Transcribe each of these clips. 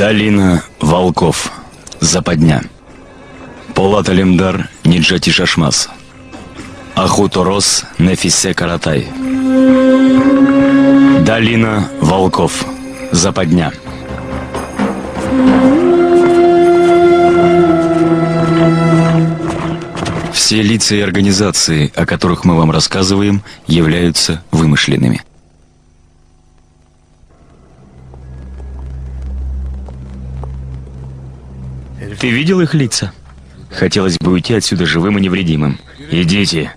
Долина волков. Западня. Полат Алемдар Ниджати Шашмас. Ахуторос Нефисе Каратай. Долина волков. Западня. Все лица и организации, о которых мы вам рассказываем, являются вымышленными. Ты видел их лица? Хотелось бы уйти отсюда живым и невредимым. Идите.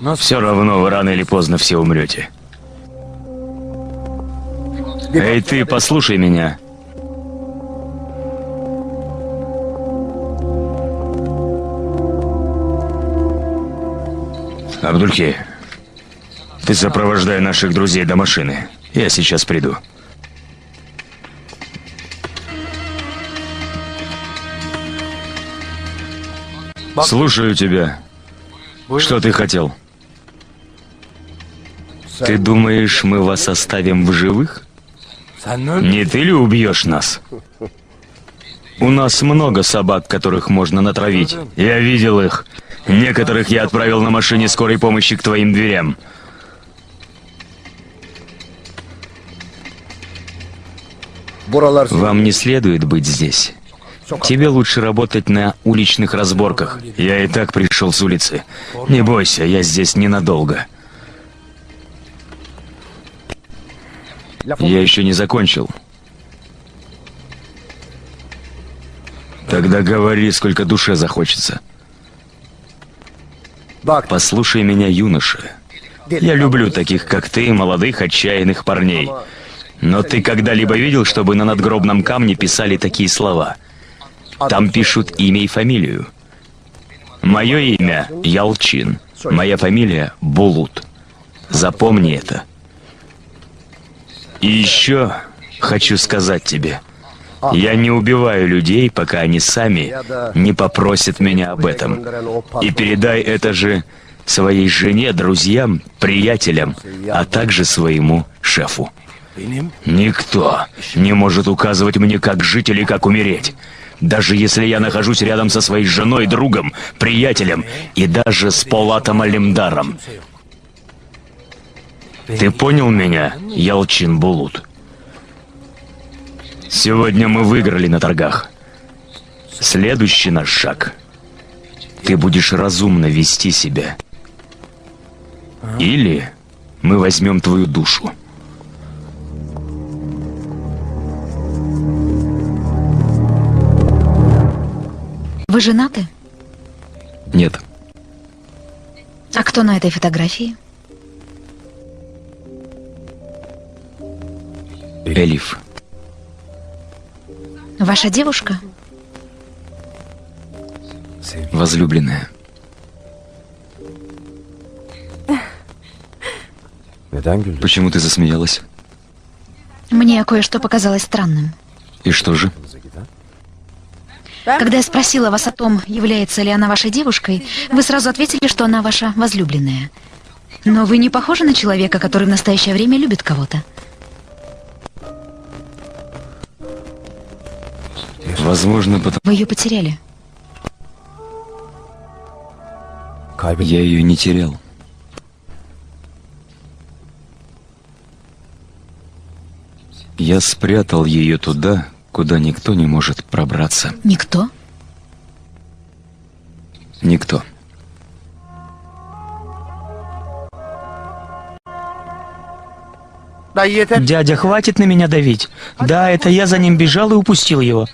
Но все равно вы рано или поздно все умрете. Эй, ты, послушай меня. Абдульки, ты сопровождай наших друзей до машины. Я сейчас приду. Слушаю тебя. Что ты хотел? Ты думаешь, мы вас оставим в живых? Не ты ли убьешь нас? У нас много собак, которых можно натравить. Я видел их. Некоторых я отправил на машине скорой помощи к твоим дверям. Вам не следует быть здесь. Тебе лучше работать на уличных разборках. Я и так пришел с улицы. Не бойся, я здесь ненадолго. Я еще не закончил. Тогда говори, сколько душе захочется. Послушай меня, юноша. Я люблю таких, как ты, молодых, отчаянных парней. Но ты когда-либо видел, чтобы на надгробном камне писали такие слова? Там пишут имя и фамилию. Мое имя Ялчин. Моя фамилия Булут. Запомни это. И еще хочу сказать тебе. Я не убиваю людей, пока они сами не попросят меня об этом. И передай это же своей жене, друзьям, приятелям, а также своему шефу. Никто не может указывать мне, как жить или как умереть. Даже если я нахожусь рядом со своей женой, другом, приятелем и даже с Полатом Алемдаром. Ты понял меня, Ялчин Булут? Сегодня мы выиграли на торгах. Следующий наш шаг. Ты будешь разумно вести себя. Или мы возьмем твою душу. Вы женаты? Нет. А кто на этой фотографии? Элиф. Ваша девушка? Возлюбленная. Почему ты засмеялась? Мне кое-что показалось странным. И что же? Когда я спросила вас о том, является ли она вашей девушкой, вы сразу ответили, что она ваша возлюбленная. Но вы не похожи на человека, который в настоящее время любит кого-то. Возможно, потому... Вы ее потеряли. Я ее не терял. Я спрятал ее туда, куда никто не может пробраться. Никто? Никто. Дядя, хватит на меня давить. Да, это я за ним бежал и упустил его.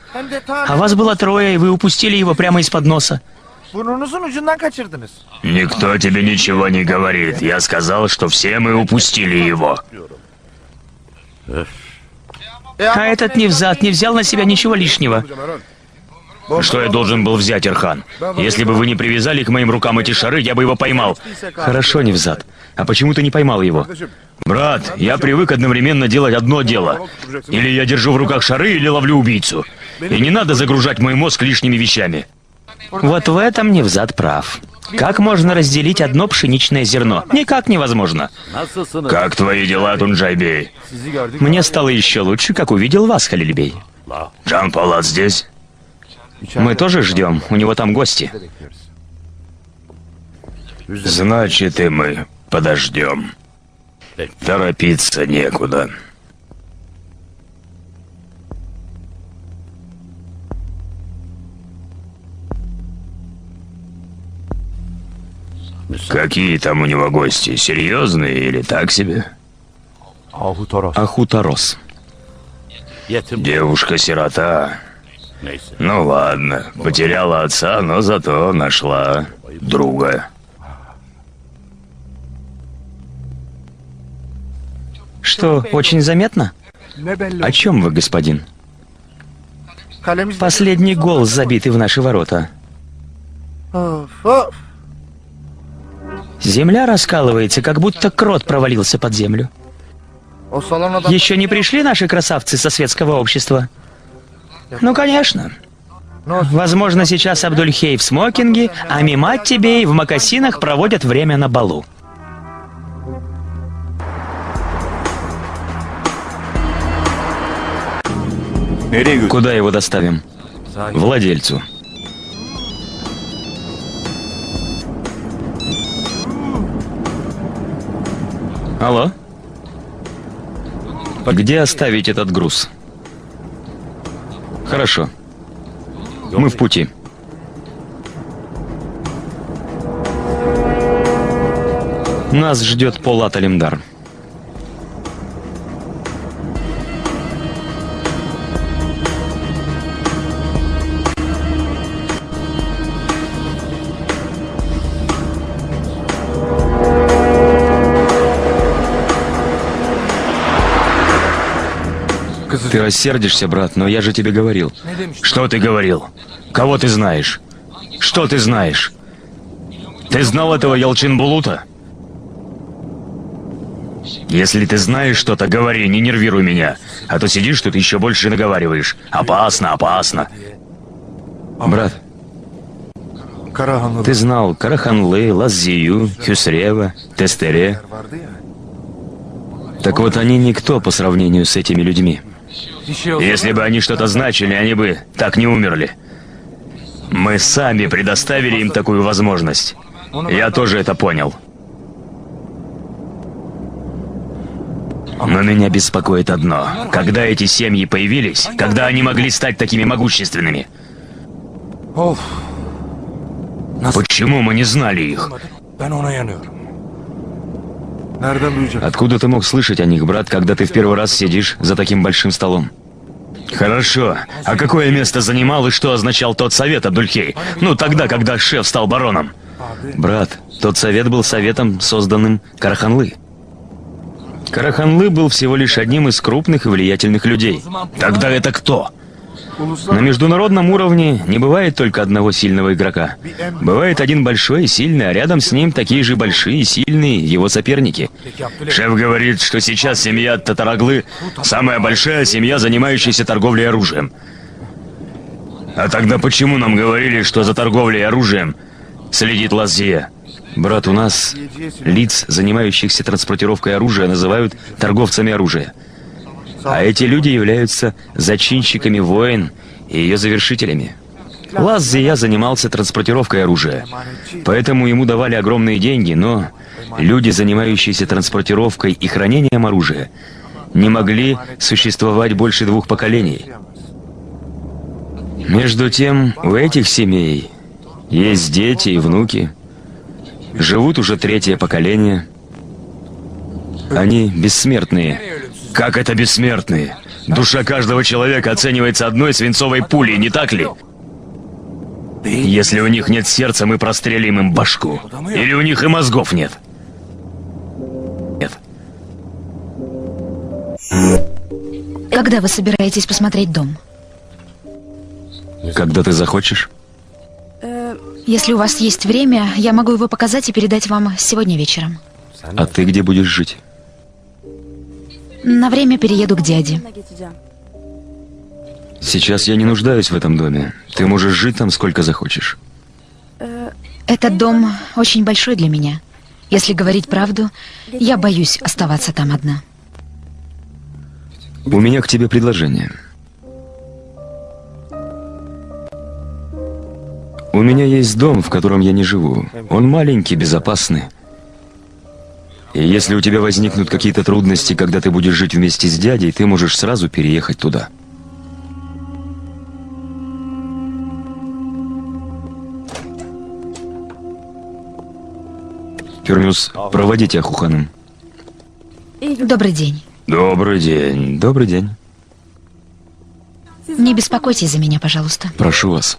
А вас было трое, и вы упустили его прямо из-под носа. Никто тебе ничего не говорит. Я сказал, что все мы упустили его. А этот Невзат не взял на себя ничего лишнего. Что я должен был взять, Ирхан? Если бы вы не привязали к моим рукам эти шары, я бы его поймал. Хорошо, Невзат. А почему ты не поймал его? Брат, я привык одновременно делать одно дело. Или я держу в руках шары, или ловлю убийцу. И не надо загружать мой мозг лишними вещами. Вот в этом Невзат прав. Как можно разделить одно пшеничное зерно? Никак невозможно. Как твои дела, Тунджайбей? Мне стало еще лучше, как увидел вас, Халильбей. Жан-Полат здесь? Мы тоже ждем, у него там гости. Значит, и мы подождем. Торопиться некуда. Какие там у него гости? Серьезные или так себе? Ахутарос. Девушка-сирота. Ну ладно, потеряла отца, но зато нашла друга. Что, очень заметно? О чем вы, господин? Последний гол, забитый в наши ворота. Земля раскалывается, как будто крот провалился под землю. Еще не пришли наши красавцы со светского общества? Ну, конечно. Возможно, сейчас Абдульхей в смокинге, а Мимат тебе и в мокасинах проводят время на балу. Куда его доставим? Владельцу. Алло? Где оставить этот груз? Хорошо. Мы в пути. Нас ждет Полат Алимдар. Ты рассердишься, брат, но я же тебе говорил. Что ты говорил? Кого ты знаешь? Что ты знаешь? Ты знал этого Ялчин-Булута? Если ты знаешь что-то, говори, не нервируй меня. А то сидишь тут и еще больше наговариваешь. Опасно, опасно. Брат, ты знал Караханлы, Лаззию, Хюсрева, Тестере. Так вот, они никто по сравнению с этими людьми. Если бы они что-то значили, они бы так не умерли. Мы сами предоставили им такую возможность. Я тоже это понял. Но меня беспокоит одно. Когда эти семьи появились, когда они могли стать такими могущественными? Почему мы не знали их? Откуда ты мог слышать о них, брат, когда ты в первый раз сидишь за таким большим столом? Хорошо. А какое место занимал и что означал тот совет, Абдульхей? Ну, тогда, когда шеф стал бароном. Брат, тот совет был советом, созданным Караханлы. Караханлы был всего лишь одним из крупных и влиятельных людей. Тогда это кто? На международном уровне не бывает только одного сильного игрока. Бывает один большой и сильный, а рядом с ним такие же большие и сильные его соперники. Шеф говорит, что сейчас семья Татараглы самая большая семья, занимающаяся торговлей оружием. А тогда почему нам говорили, что за торговлей оружием следит Лаззия? Брат, у нас лиц, занимающихся транспортировкой оружия, называют торговцами оружия. А эти люди являются зачинщиками войн и ее завершителями. Лаззия занимался транспортировкой оружия, поэтому ему давали огромные деньги, но люди, занимающиеся транспортировкой и хранением оружия, не могли существовать больше 2 поколений. Между тем, у этих семей есть дети и внуки, живут уже 3-е поколение. Они бессмертные. Как это бессмертные? Душа каждого человека оценивается одной свинцовой пулей, не так ли? Если у них нет сердца, мы прострелим им башку. Или у них и мозгов нет? Нет. Когда вы собираетесь посмотреть дом? Когда ты захочешь? Если у вас есть время, я могу его показать и передать вам сегодня вечером. А ты где будешь жить? На время перееду к дяде. Сейчас я не нуждаюсь в этом доме. Ты можешь жить там сколько захочешь. Этот дом очень большой для меня. Если говорить правду, я боюсь оставаться там одна. У меня к тебе предложение. У меня есть дом, в котором я не живу. Он маленький, безопасный. И если у тебя возникнут какие-то трудности, когда ты будешь жить вместе с дядей, ты можешь сразу переехать туда. Пюрмюс, проводите Ахуханым. Добрый день. Добрый день, добрый день. Не беспокойтесь за меня, пожалуйста. Прошу вас.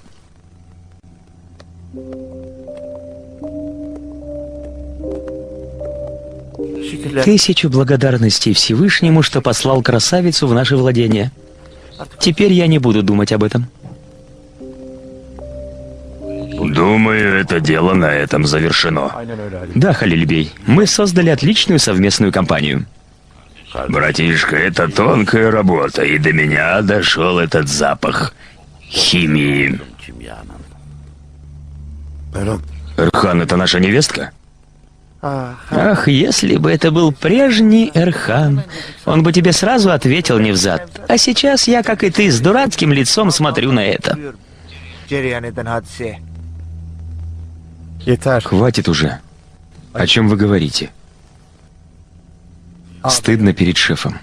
Тысячу благодарностей Всевышнему, что послал красавицу в наше владение. Теперь я не буду думать об этом. Думаю, это дело на этом завершено. Да, Халиль-бей, мы создали отличную совместную компанию. Братишка, это тонкая работа, и до меня дошел этот запах химии. Эрхан, это наша невестка? Ах, если бы это был прежний Эрхан, он бы тебе сразу ответил невзад. А сейчас я, как и ты, с дурацким лицом смотрю на это. Хватит уже. О чем вы говорите? Стыдно перед шефом.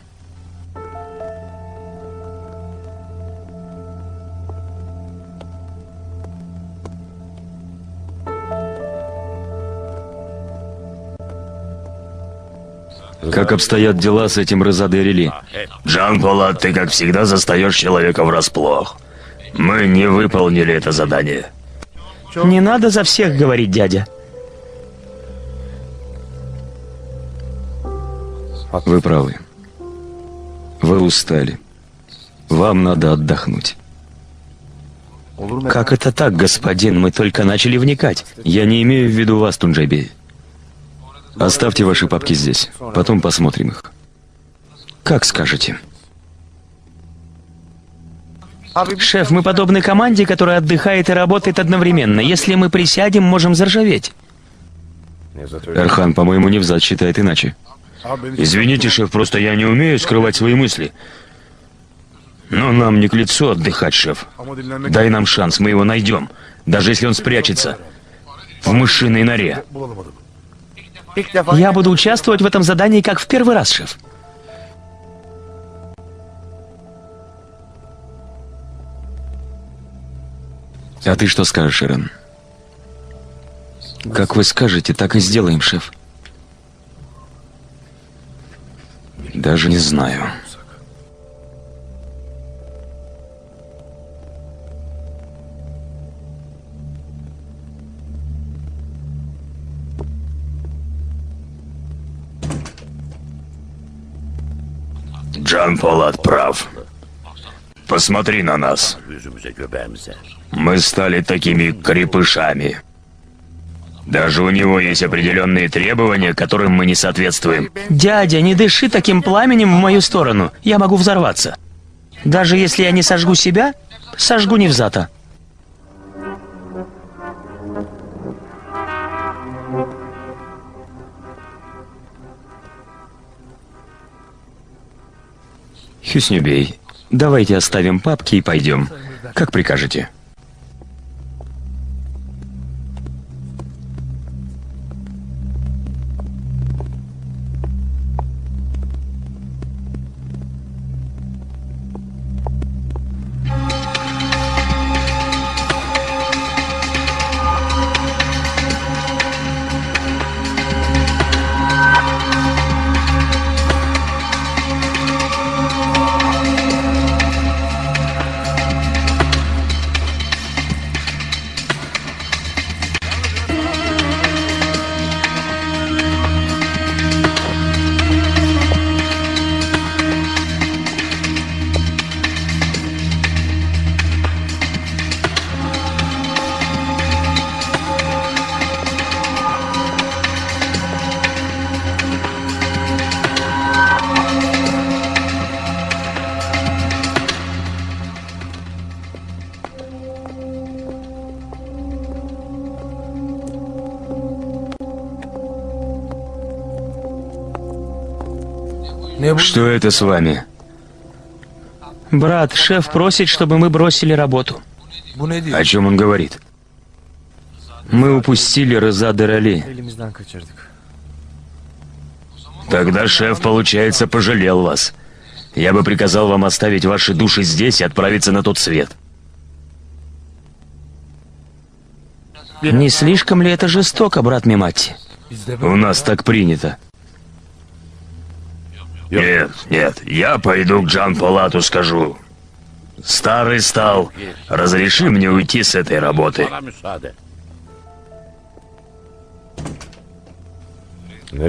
Как обстоят дела с этим Резаде Рели? Джан-Полат, ты как всегда застаешь человека врасплох. Мы не выполнили это задание. Не надо за всех говорить, дядя. Вы правы. Вы устали. Вам надо отдохнуть. Как это так, господин? Мы только начали вникать. Я не имею в виду вас, Тунджайбей. Оставьте ваши папки здесь. Потом посмотрим их. Как скажете. Шеф, мы подобны команде, которая отдыхает и работает одновременно. Если мы присядем, можем заржаветь. Эрхан, по-моему, Невзат считает иначе. Извините, шеф, просто я не умею скрывать свои мысли. Но нам не к лицу отдыхать, шеф. Дай нам шанс, мы его найдем. Даже если он спрячется в мышиной норе. Я буду участвовать в этом задании как в первый раз, шеф. А ты что скажешь, Ирен? Как вы скажете, так и сделаем, шеф. Даже не знаю. Джан-Полат прав. Посмотри на нас. Мы стали такими крепышами. Даже у него есть определенные требования, которым мы не соответствуем. Дядя, не дыши таким пламенем в мою сторону. Я могу взорваться. Даже если я не сожгу себя, сожгу Невзата. Хюснюбей, давайте оставим папки и пойдем. Как прикажете. Что это с вами? Брат, шеф просит, чтобы мы бросили работу. О чем он говорит? Мы упустили Рыза Дерали. Тогда шеф, получается, пожалел вас. Я бы приказал вам оставить ваши души здесь и отправиться на тот свет. Не слишком ли это жестоко, брат Мимати? У нас так принято. Нет, нет, я пойду к Джан Полату скажу. Старый стал. Разреши мне уйти с этой работы.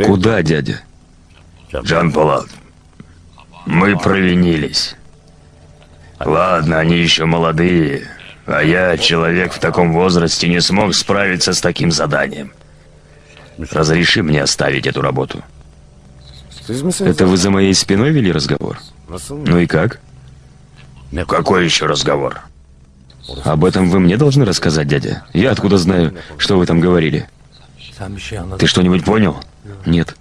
Куда, дядя? Джан Полат, мы провинились. Ладно, они еще молодые, а я, человек в таком возрасте, не смог справиться с таким заданием. Разреши мне оставить эту работу. Это вы за моей спиной вели разговор? Ну и как? Какой еще разговор? Об этом вы мне должны рассказать, дядя. Я откуда знаю, что вы там говорили? Ты что-нибудь понял? Нет.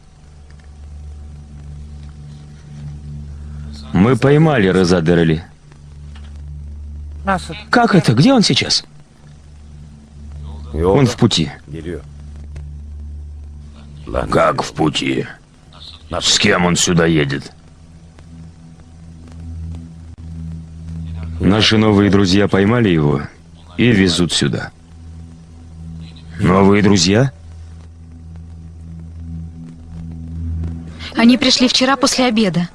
Мы поймали Рыза Дерали. Как это? Где он сейчас? Он в пути. Как в пути? С кем он сюда едет? Наши новые друзья поймали его и везут сюда. Новые друзья? Они пришли вчера после обеда.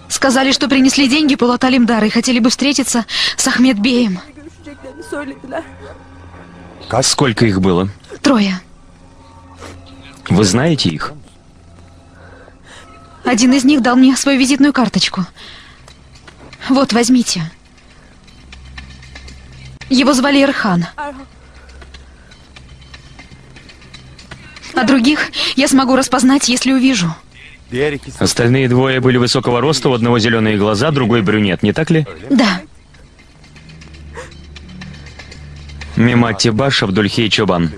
Сказали, что принесли деньги Полат Алимдара и хотели бы встретиться с Ахмедбеем. Görüşeceklerini söylediler. Сколько их было? 3. Вы знаете их? Один из них дал мне свою визитную карточку. Вот, возьмите. Его звали Эрхан. А других я смогу распознать, если увижу. Остальные двое были высокого роста, у одного зеленые глаза, другой брюнет, не так ли? Да. Мимати Баш, Абдульхей Чобан.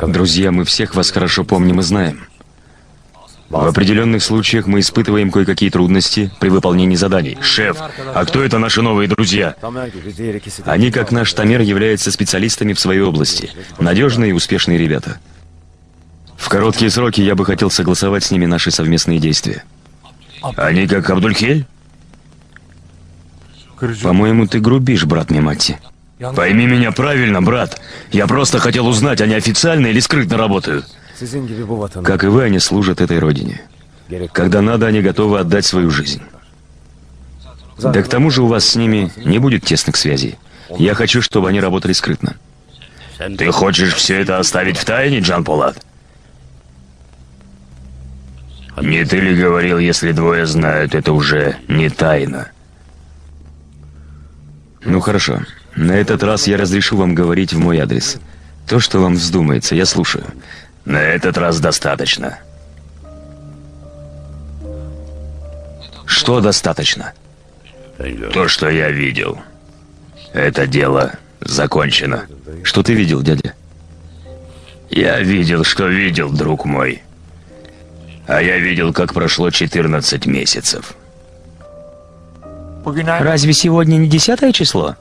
Друзья, мы всех вас хорошо помним и знаем. В определенных случаях мы испытываем кое-какие трудности при выполнении заданий. Шеф, а кто это наши новые друзья? Они, как наш Тамер, являются специалистами в своей области. Надежные и успешные ребята. В короткие сроки я бы хотел согласовать с ними наши совместные действия. Они как Абдульхель? По-моему, ты грубишь, брат Мимати. Пойми меня правильно, брат. Я просто хотел узнать, они официально или скрытно работают. Как и вы, они служат этой родине. Когда надо, они готовы отдать свою жизнь. Да к тому же у вас с ними не будет тесных связей. Я хочу, чтобы они работали скрытно. Ты хочешь все это оставить в тайне, Джан Полат? Не ты ли говорил, если двое знают, это уже не тайна? Ну хорошо. На этот раз я разрешу вам говорить в мой адрес. То, что вам вздумается, я слушаю. На этот раз достаточно. Что достаточно? То, что я видел. Это дело закончено. Что ты видел, дядя? Я видел, что видел, друг мой. А я видел, как прошло 14 месяцев. Разве сегодня не 10 число?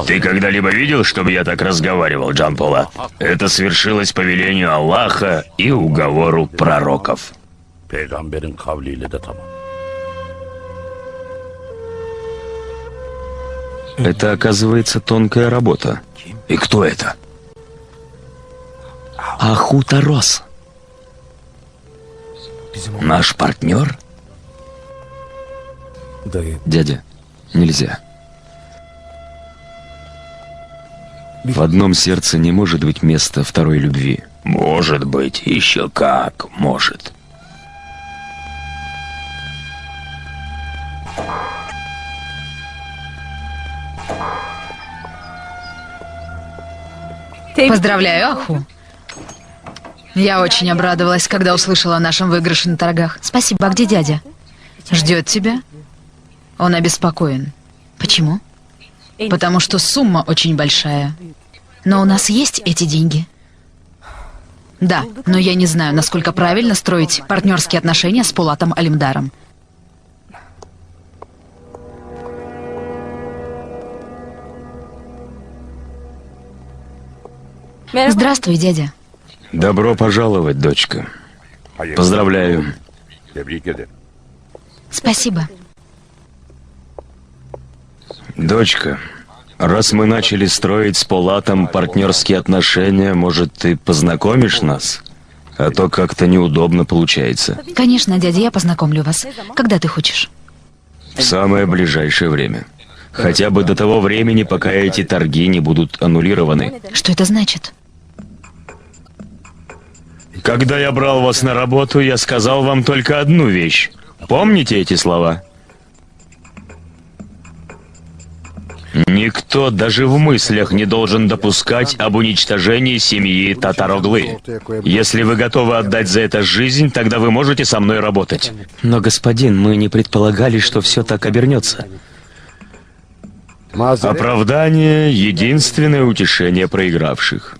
Ты когда-либо видел, чтобы я так разговаривал, Джан Полат? Это свершилось по велению Аллаха и уговору пророков. Peygamberin kavliyle de tamam. Это, оказывается, тонкая работа. И кто это? Ахутарос. Наш партнер? Дядя, нельзя. В одном сердце не может быть места второй любви. Может быть, еще как может. Поздравляю, Аху. Я очень обрадовалась, когда услышала о нашем выигрыше на торгах. Спасибо. А где дядя? Ждет тебя. Он обеспокоен. Почему? Потому что сумма очень большая. Но у нас есть эти деньги. Да, но я не знаю, насколько правильно строить партнерские отношения с Полатом Алимдаром. Здравствуй, дядя. Добро пожаловать, дочка. Поздравляю. Tebrik ederim. Спасибо. Дочка, раз мы начали строить с Полатом партнерские отношения, может, ты познакомишь нас? А то как-то неудобно получается. Конечно, дядя, я познакомлю вас. Когда ты хочешь? В самое ближайшее время. Хотя бы до того времени, пока эти торги не будут аннулированы. Что это значит? Когда я брал вас на работу, я сказал вам только одну вещь. Помните эти слова? Никто даже в мыслях не должен допускать об уничтожении семьи Татароглы. Если вы готовы отдать за это жизнь, тогда вы можете со мной работать. Но, господин, мы не предполагали, что все так обернется. Оправдание — единственное утешение проигравших.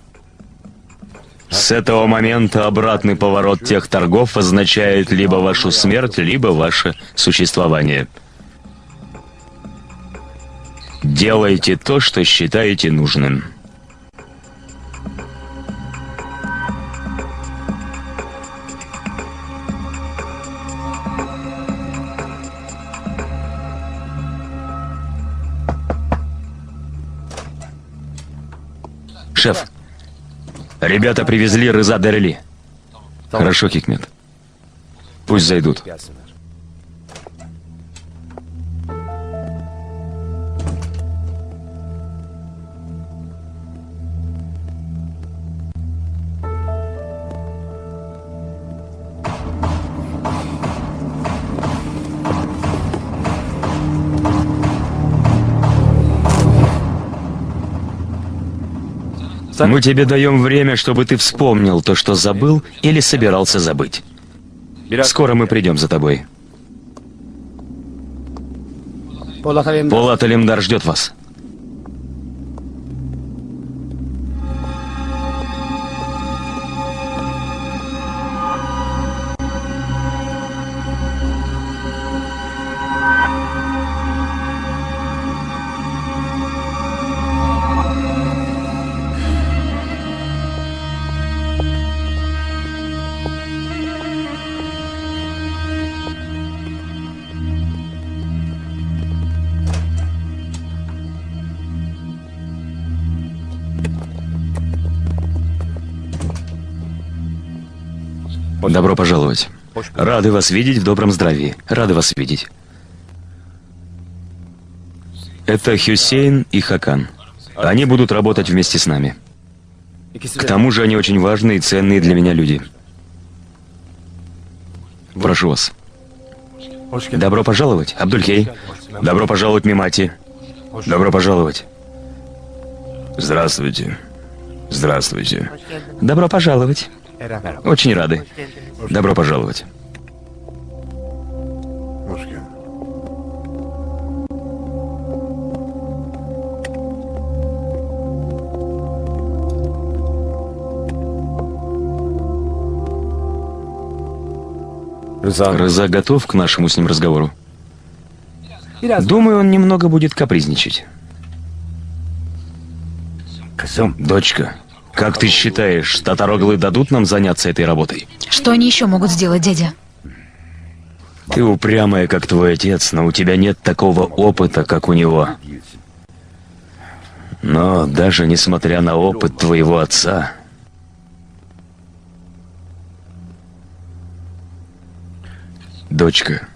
С этого момента обратный поворот тех торгов означает либо вашу смерть, либо ваше существование. Делайте то, что считаете нужным. Шеф, ребята привезли Рыза Дерли. Хорошо, Хикмет. Пусть зайдут. Мы тебе даем время, чтобы ты вспомнил то, что забыл или собирался забыть. Скоро мы придем за тобой. Полат Алимдар ждет вас. Добро пожаловать. Рады вас видеть в добром здравии. Рады вас видеть. Это Хюсейн и Хакан. Они будут работать вместе с нами. К тому же они очень важные и ценные для меня люди. Прошу вас. Добро пожаловать, Абдульхей. Добро пожаловать, Мимати. Добро пожаловать. Здравствуйте. Здравствуйте. Добро пожаловать. Очень рады. Добро пожаловать. Рыза готов к нашему с ним разговору? Думаю, он немного будет капризничать. Дочка, как ты считаешь, Татароглы дадут нам заняться этой работой? Что они еще могут сделать, дядя? Ты упрямая, как твой отец, но у тебя нет такого опыта, как у него. Но даже несмотря на опыт твоего отца... Дочка,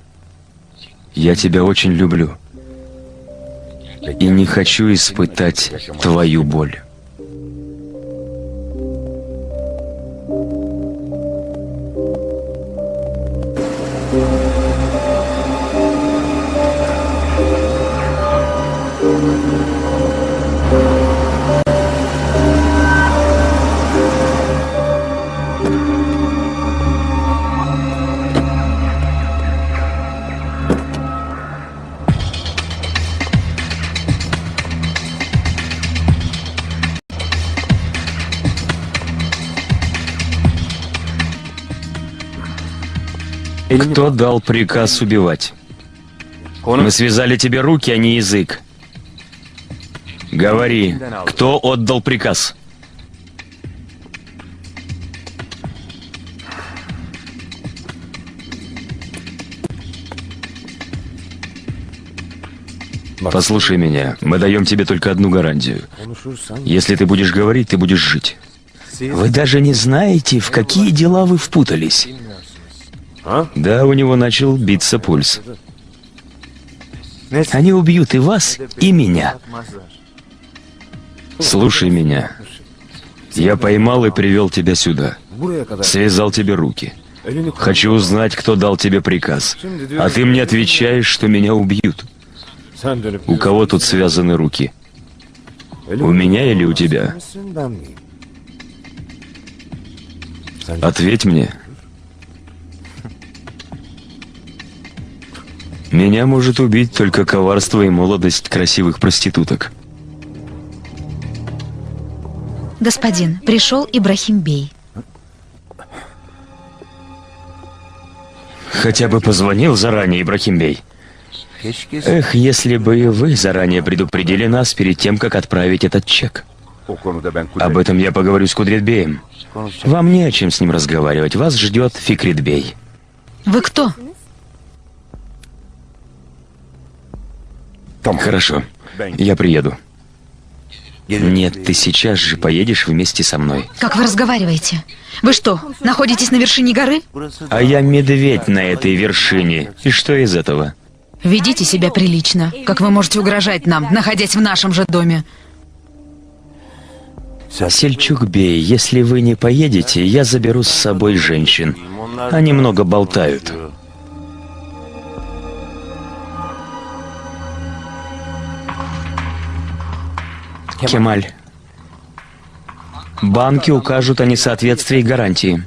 я тебя очень люблю. И не хочу испытать твою боль. Кто дал приказ убивать? Мы связали тебе руки, а не язык. Говори, кто отдал приказ? Послушай меня, мы даем тебе только одну гарантию. Если ты будешь говорить, ты будешь жить. Вы даже не знаете, в какие дела вы впутались. Да, у него начал биться пульс. Они убьют и вас, и меня. Слушай меня. Я поймал и привел тебя сюда. Связал тебе руки. Хочу узнать, кто дал тебе приказ. А ты мне отвечаешь, что меня убьют. У кого тут связаны руки? У меня или у тебя? Ответь мне. Меня может убить только коварство и молодость красивых проституток. Господин, пришел Ибрахим Бей. Хотя бы позвонил заранее, Ибрахим Бей. Эх, если бы и вы заранее предупредили нас перед тем, как отправить этот чек. Об этом я поговорю с Кудрет-беем. Вам не о чем с ним разговаривать. Вас ждет Фикрит-бей. Вы кто? Хорошо, я приеду. Нет, ты сейчас же поедешь вместе со мной. Как вы разговариваете? Вы что, находитесь на вершине горы? А я медведь на этой вершине. И что из этого? Ведите себя прилично. Как вы можете угрожать нам, находясь в нашем же доме? Сельчук-бей, если вы не поедете, я заберу с собой женщин. Они много болтают. Кемаль, банки укажут о несоответствии гарантии.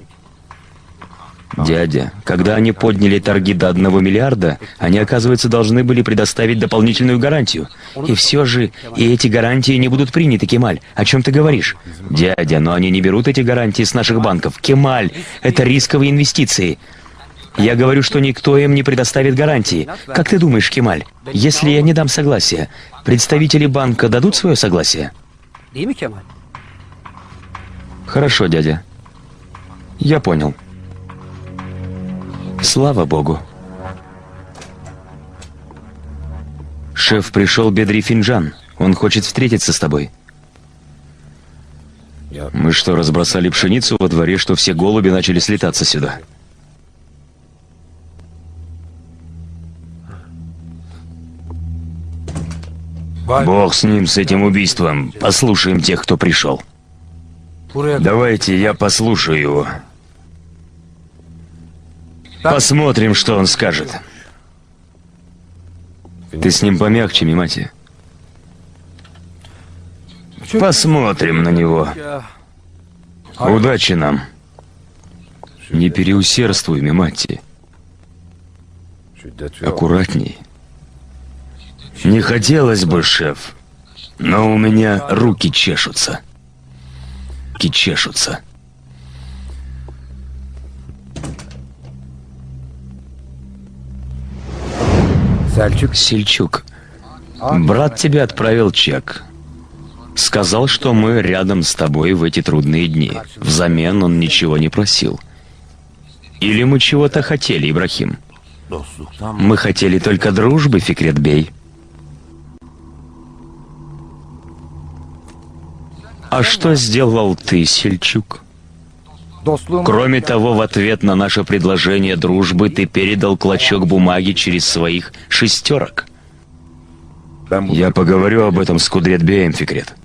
Дядя, когда они подняли торги до 1 миллиарда, они, оказывается, должны были предоставить дополнительную гарантию. И все же, и эти гарантии не будут приняты, Кемаль. О чем ты говоришь? Дядя, но они не берут эти гарантии с наших банков. Кемаль, это рисковые инвестиции. Я говорю, что никто им не предоставит гарантии. Как ты думаешь, Кемаль, если я не дам согласия, представители банка дадут свое согласие? Хорошо, дядя. Я понял. Слава Богу. Шеф, пришел Бедри Финджан. Он хочет встретиться с тобой. Мы что, разбросали пшеницу во дворе, что все голуби начали слетаться сюда? Бог с ним, с этим убийством. Послушаем тех, кто пришел. Давайте я послушаю его. Посмотрим, что он скажет. Ты с ним помягче, Мимати. Посмотрим на него. Удачи нам. Не переусердствуй, Мимати. Аккуратней. Не хотелось бы, шеф, но у меня руки чешутся. Руки чешутся. Сельчук, брат тебе отправил чек. Сказал, что мы рядом с тобой в эти трудные дни. Взамен он ничего не просил. Или мы чего-то хотели, Ибрахим? Мы хотели только дружбы, Фикрет-бей. А что сделал ты, Сельчук? Кроме того, в ответ на наше предложение дружбы ты передал клочок бумаги через своих шестерок. Я поговорю об этом с Кудрет-беем, Фикрет.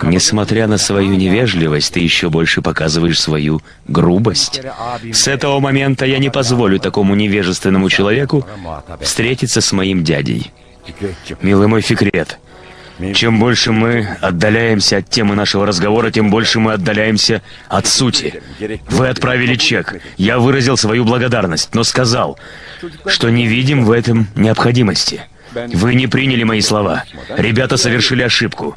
Несмотря на свою невежливость, ты еще больше показываешь свою грубость. С этого момента я не позволю такому невежественному человеку встретиться с моим дядей. Милый мой Фикрет, чем больше мы отдаляемся от темы нашего разговора, тем больше мы отдаляемся от сути. Вы отправили чек. Я выразил свою благодарность, но сказал, что не видим в этом необходимости. Вы не приняли мои слова. Ребята совершили ошибку.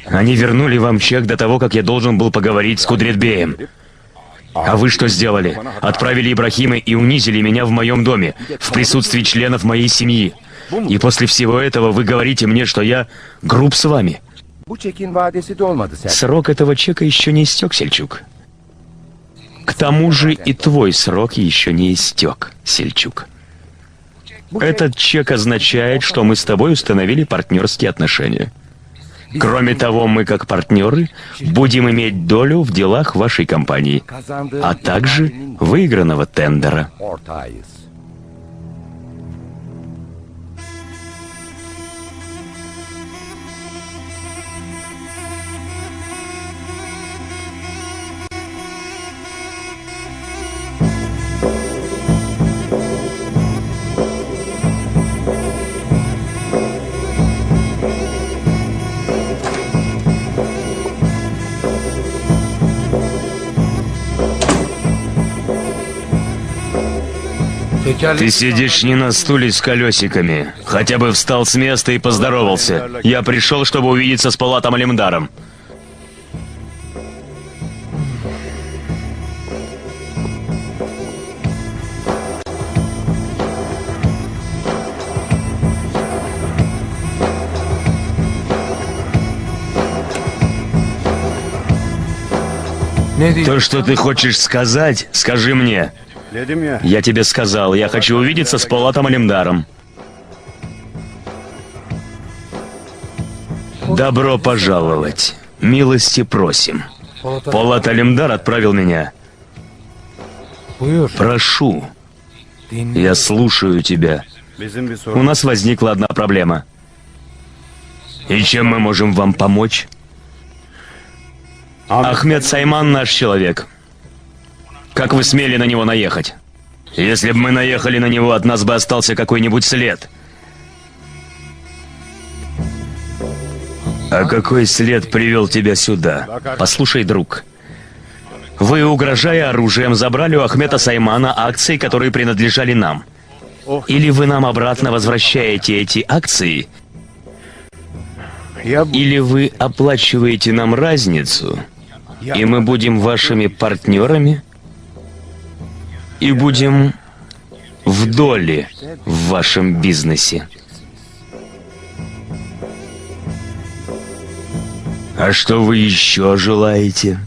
Они вернули вам чек до того, как я должен был поговорить с Кудрет-беем. А вы что сделали? Отправили Ибрахима и унизили меня в моем доме, в присутствии членов моей семьи. И после всего этого вы говорите мне, что я груб с вами. Срок этого чека еще не истек, Сельчук. К тому же и твой срок еще не истек, Сельчук. Этот чек означает, что мы с тобой установили партнерские отношения. Кроме того, мы как партнеры будем иметь долю в делах вашей компании, а также выигранного тендера. Ortağıyız. Ты сидишь не на стуле с колесиками. Хотя бы встал с места и поздоровался. Я пришел, чтобы увидеться с Полатом Алимдаром. То, что ты хочешь сказать, скажи мне. Dedim ya. Я тебе сказал, я хочу увидеться с Полатом Алимдаром. Добро пожаловать. Милости просим. Полат Алимдар отправил меня. Прошу. Я слушаю тебя. Bizim bir У sorun. нас возникла одна проблема. И чем мы можем вам помочь? Ахмед Сайман наш человек. Как вы смели на него наехать? Если бы мы наехали на него, от нас бы остался какой-нибудь след. А какой след привел тебя сюда? Послушай, друг. Вы, угрожая оружием, забрали у Ахмеда Саймана акции, которые принадлежали нам. Или вы нам обратно возвращаете эти акции, или вы оплачиваете нам разницу, и мы будем вашими партнерами, и будем в доле в вашем бизнесе. А что вы еще желаете?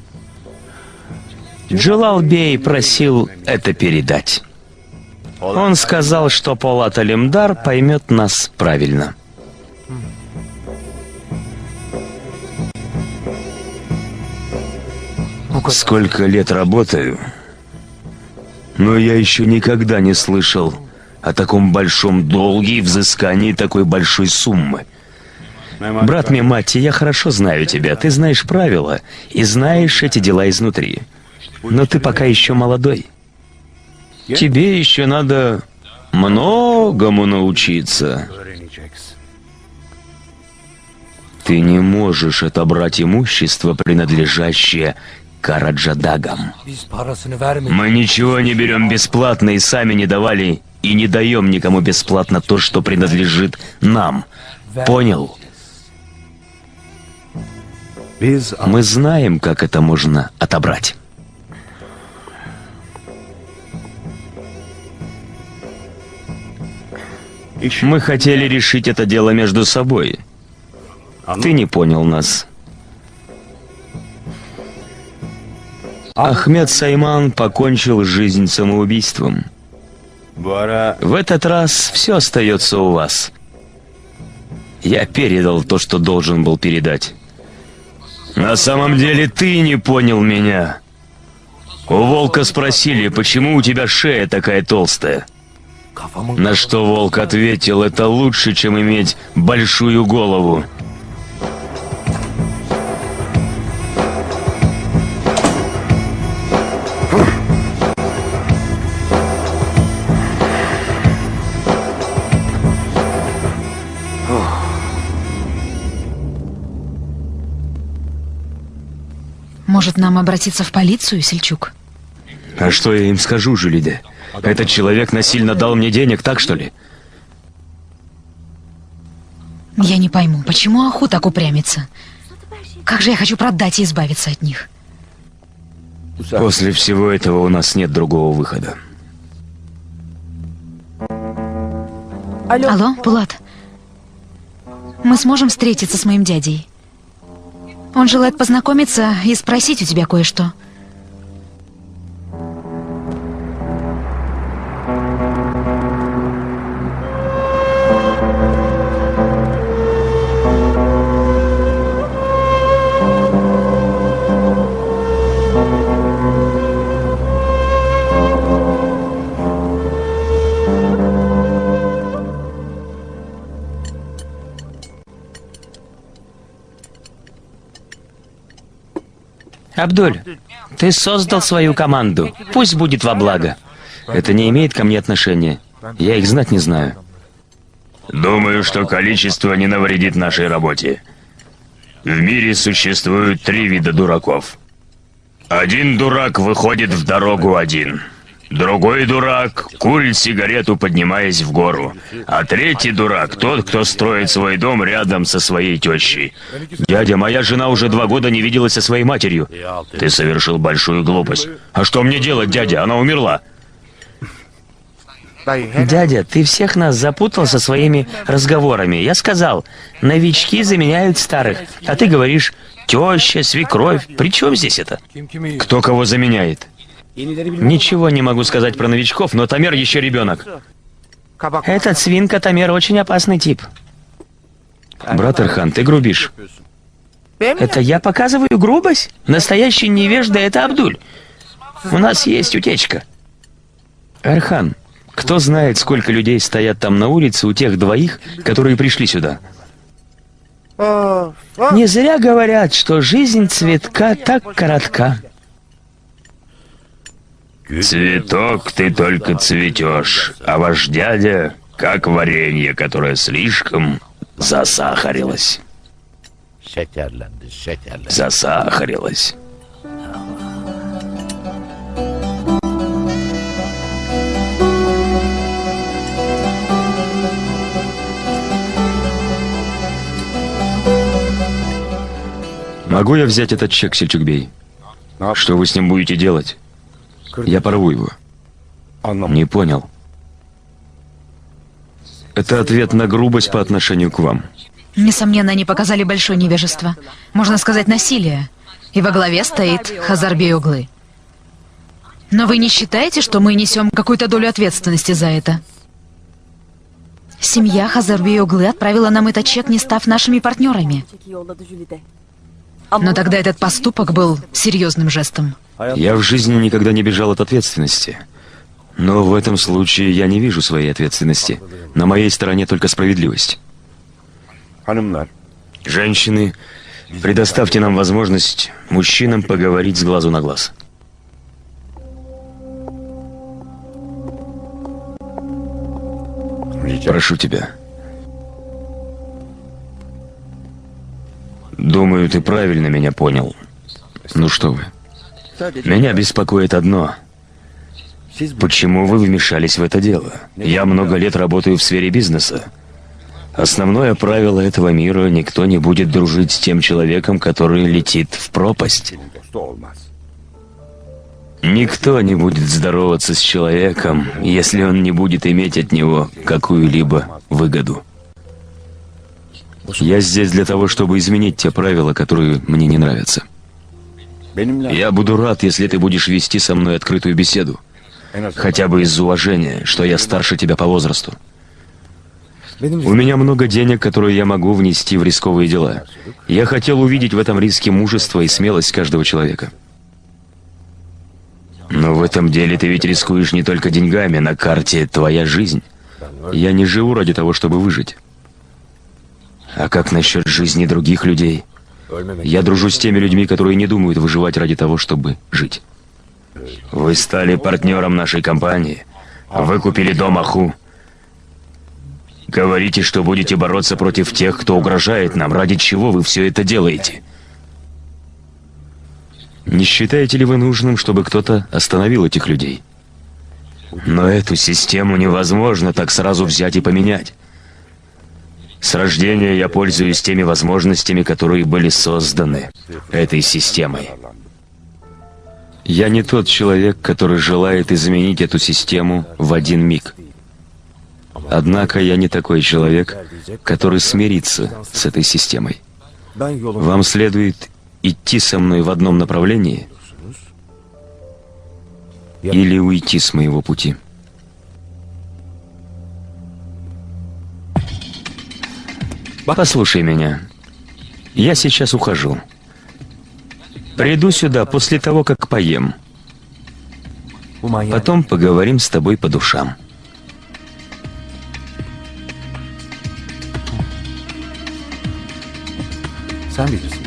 Джалал-бей просил это передать. Он сказал, что Полат Алимдар поймет нас правильно. Сколько лет работаю, но я еще никогда не слышал о таком большом долге и взыскании такой большой суммы. Брат Мемати, я хорошо знаю тебя, ты знаешь правила и знаешь эти дела изнутри. Но ты пока еще молодой. Тебе еще надо многому научиться. Öğreneceksin. Ты не можешь отобрать имущество, принадлежащее Караджадагам. Мы ничего не берем бесплатно и сами не давали и не даем никому бесплатно то, что принадлежит нам. Понял? Biz Мы знаем, как это можно отобрать. Мы хотели решить это дело между собой. Ты не понял нас. Ахмед Сайман покончил жизнь самоубийством. bu ara В этот раз все остается у вас. Я передал то, что должен был передать. На самом деле ты не понял меня. У волка спросили, почему у тебя шея такая толстая. На что волк ответил, это лучше, чем иметь большую голову. Может, нам обратиться в полицию, Сельчук? А что я им скажу, Жулиде? Этот человек насильно дал мне денег, так что ли? Я не пойму, почему Аху так упрямится? Как же я хочу продать и избавиться от них. После всего этого у нас нет другого выхода. Алло, Пулат. Мы сможем встретиться с моим дядей? Он желает познакомиться и спросить у тебя кое-что. Абдуль, ты создал свою команду. Пусть будет во благо. Это не имеет ко мне отношения. Я их знать не знаю. Думаю, что количество не навредит нашей работе. В мире существует 3 вида дураков. Один дурак выходит в дорогу один. Другой дурак курит сигарету, поднимаясь в гору. А третий дурак — тот, кто строит свой дом рядом со своей тещей. Дядя, моя жена уже 2 года не виделась со своей матерью. Ты совершил большую глупость. А что мне делать, дядя? Она умерла. Дядя, ты всех нас запутал со своими разговорами. Я сказал, новички заменяют старых. А ты говоришь, теща, свекровь. При чем здесь это? Кто кого заменяет? Ничего не могу сказать про новичков, но Тамер еще ребенок. Этот свинка Тамер очень опасный тип. Брат Эрхан, ты грубишь. Это я показываю грубость? Настоящий невежда — это Абдуль. У нас есть утечка. Эрхан, кто знает, сколько людей стоят там на улице у тех 2, которые пришли сюда? Не зря говорят, что жизнь цветка так коротка. Цветок, ты только цветешь, а ваш дядя как варенье, которое слишком засахарилось. Засахарилось. Могу я взять этот чек, Сельчукбей? Что вы с ним будете делать? Я порву его. Не понял. Это ответ на грубость по отношению к вам. Несомненно, они показали большое невежество. Можно сказать, насилие. И во главе стоит Хазарбей Оглы. Но вы не считаете, что мы несем какую-то долю ответственности за это? Семья Хазарбей Оглы отправила нам этот чек, не став нашими партнерами. Но тогда этот поступок был серьезным жестом. Я в жизни никогда не бежал от ответственности. Но в этом случае я не вижу своей ответственности. На моей стороне только справедливость. Женщины, предоставьте нам возможность мужчинам поговорить с глазу на глаз. Прошу тебя. Думаю, ты правильно меня понял. Ну что вы. Меня беспокоит одно. Почему вы вмешались в это дело? Я много лет работаю в сфере бизнеса. Основное правило этого мира — никто не будет дружить с тем человеком, который летит в пропасть. Никто не будет здороваться с человеком, если он не будет иметь от него какую-либо выгоду. Я здесь для того, чтобы изменить те правила, которые мне не нравятся. Я буду рад, если ты будешь вести со мной открытую беседу. Хотя бы из уважения, что я старше тебя по возрасту. У меня много денег, которые я могу внести в рисковые дела. Я хотел увидеть в этом риске мужество и смелость каждого человека. Но в этом деле ты ведь рискуешь не только деньгами, на карте твоя жизнь. Я не живу ради того, чтобы выжить. А как насчет жизни других людей? Я дружу с теми людьми, которые не думают выживать ради того, чтобы жить. Вы стали партнером нашей компании. Вы купили дом Аху. Говорите, что будете бороться против тех, кто угрожает нам. Ради чего вы все это делаете? Не считаете ли вы нужным, чтобы кто-то остановил этих людей? Но эту систему невозможно так сразу взять и поменять. С рождения я пользуюсь теми возможностями, которые были созданы этой системой. Я не тот человек, который желает изменить эту систему в один миг. Однако я не такой человек, который смирится с этой системой. Вам следует идти со мной в одном направлении или уйти с моего пути. Послушай меня. Я сейчас ухожу. Приду сюда после того, как поем. Потом поговорим с тобой по душам. Sen bilirsin.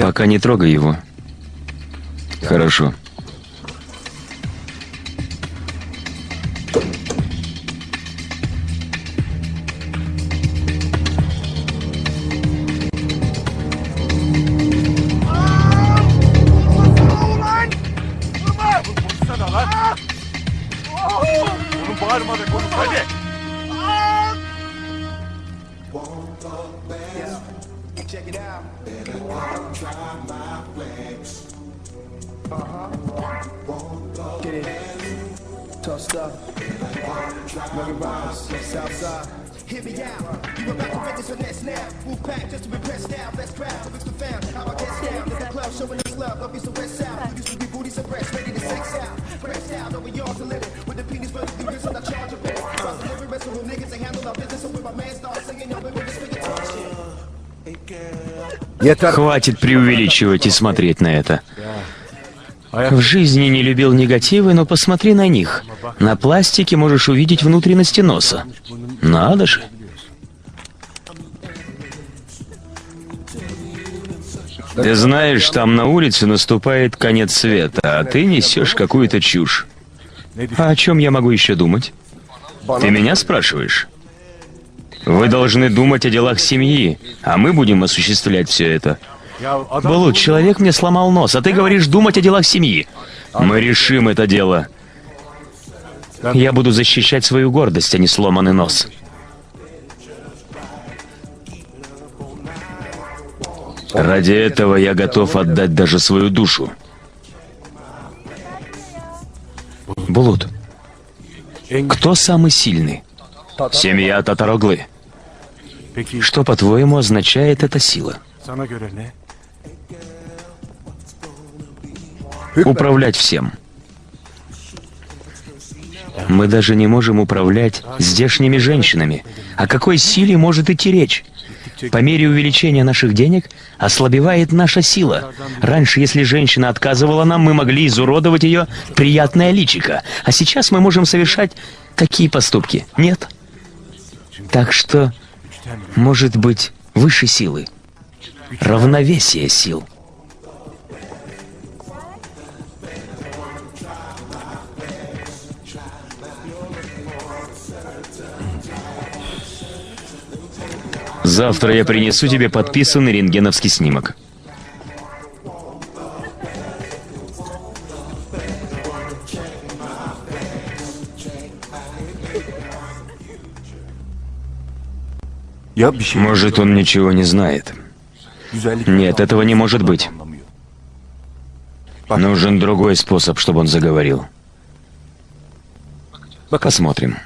Пока не трогай его. Хорошо. Хватит преувеличивать и смотреть на это. В жизни не любил негативы, но посмотри на них. На пластике можешь увидеть внутренности носа. Надо же. Ты знаешь, там на улице наступает конец света, а ты несешь какую-то чушь. А о чем я могу еще думать? Ты меня спрашиваешь? Вы должны думать о делах семьи, а мы будем осуществлять все это. Балут, человек мне сломал нос, а ты говоришь думать о делах семьи. Мы решим это дело. Я буду защищать свою гордость, а не сломанный нос. Ради этого я готов отдать даже свою душу. Булут, кто самый сильный? Семья Татароглы. Что, по-твоему, означает эта сила? Управлять всем. Мы даже не можем управлять здешними женщинами. О какой силе может идти речь? По мере увеличения наших денег ослабевает наша сила. Раньше, если женщина отказывала нам, мы могли изуродовать ее приятное личико. А сейчас мы можем совершать такие поступки. Нет. Так что, может быть, выше силы. Равновесие сил. Завтра я принесу тебе подписанный рентгеновский снимок. Может, он ничего не знает. Нет, этого не может быть. Нужен другой способ, чтобы он заговорил. Посмотрим.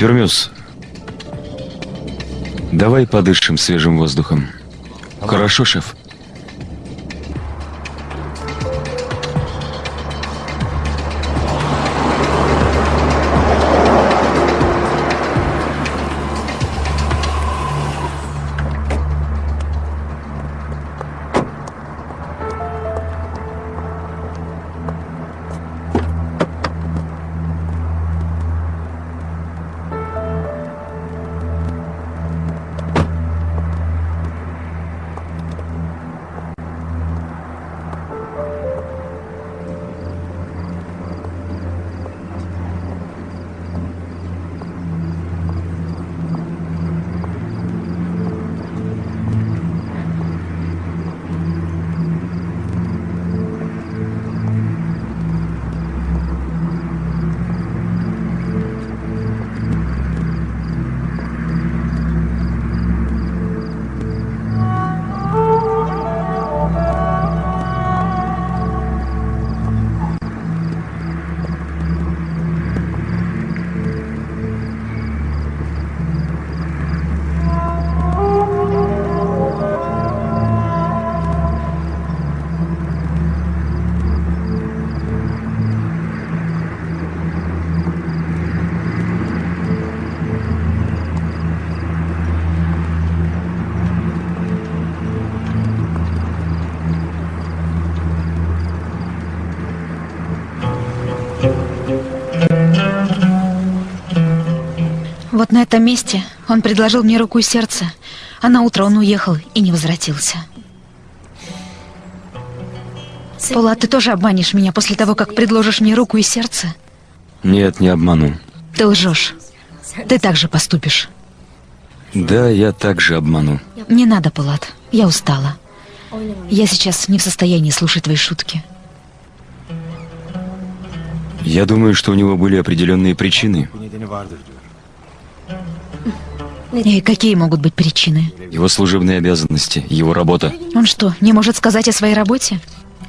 Пюрмюс, давай подышим свежим воздухом. Хорошо, шеф? Вот на этом месте он предложил мне руку и сердце, а на утро он уехал и не возвратился. Полат, ты тоже обманешь меня после того, как предложишь мне руку и сердце? Нет, не обману. Ты лжешь. Ты так же поступишь. Да, я также обману. Не надо, Полат. Я устала. Я сейчас не в состоянии слушать твои шутки. Я думаю, что у него были определенные причины. И какие могут быть причины? Его служебные обязанности, его работа. Он что, не может сказать о своей работе?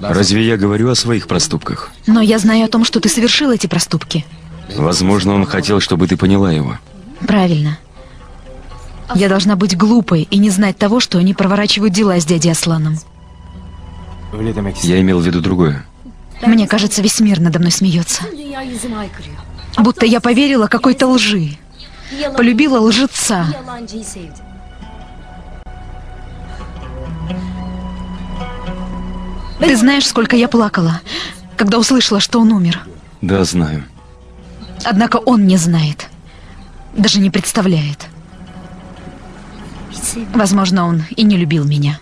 Разве я говорю о своих проступках? Но я знаю о том, что ты совершил эти проступки. Возможно, он хотел, чтобы ты поняла его. Правильно. Я должна быть глупой и не знать того, что они проворачивают дела с дядей Асланом. Я имел в виду другое. Мне кажется, весь мир надо мной смеется. Будто я поверила какой-то лжи. Полюбила лжеца. Ты знаешь, сколько я плакала, когда услышала, что он умер. Да, знаю. Однако он не знает. Даже не представляет. Возможно, он и не любил меня.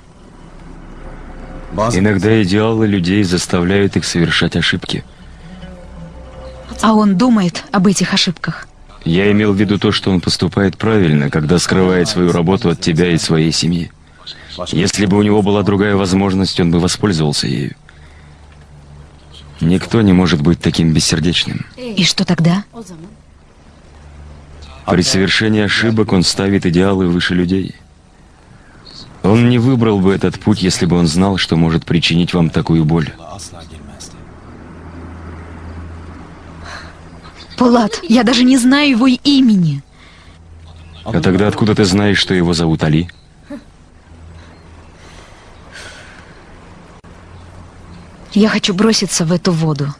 Иногда идеалы людей заставляют их совершать ошибки. А он думает об этих ошибках. Я имел в виду то, что он поступает правильно, когда скрывает свою работу от тебя и своей семьи. Если бы у него была другая возможность, он бы воспользовался ею. Никто не может быть таким бессердечным. И что тогда? При совершении ошибок он ставит идеалы выше людей. Он не выбрал бы этот путь, если бы он знал, что может причинить вам такую боль. Полат, я даже не знаю его имени. А тогда откуда ты знаешь, что его зовут Али? Я хочу броситься в эту воду.